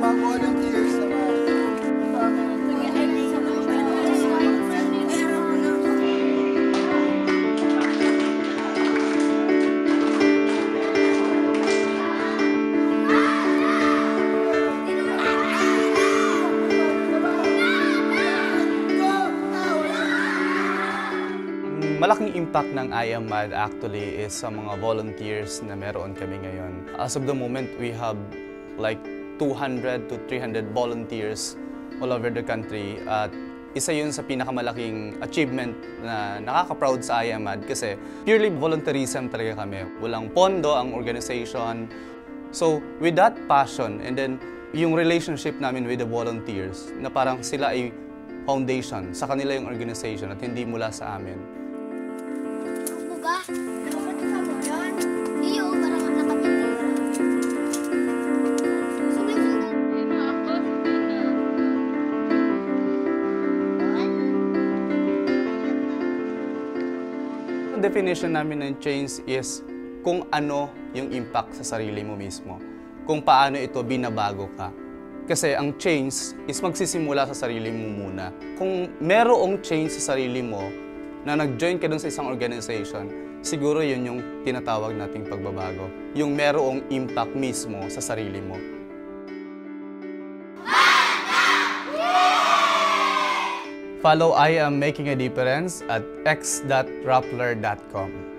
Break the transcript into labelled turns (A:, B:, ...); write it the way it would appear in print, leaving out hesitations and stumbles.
A: mga volunteers naman.
B: Malaking impact ng I Am Mad actually is sa mga volunteers na meron kami ngayon. As of the moment, we have like 200 to 300 volunteers all over the country. At isa yun sa pinakamalaking achievement na nakaka-proud sa I Am Mad kasi purely volunteerism talaga kami. Walang pondo ang organization. So with that passion and then yung relationship namin with the volunteers na parang sila ay foundation, sa kanila yung organization at hindi mula sa amin. Ang definition namin ng change is kung ano yung impact sa sarili mo mismo. Kung paano ito binabago ka. Kasi ang change is magsisimula sa sarili mo muna. Kung merong change sa sarili mo, na nag-join ka dun sa isang organization, siguro yun yung tinatawag nating pagbabago. Yung merong impact mismo sa sarili mo. Follow I Am Making a Difference at x.rappler.com.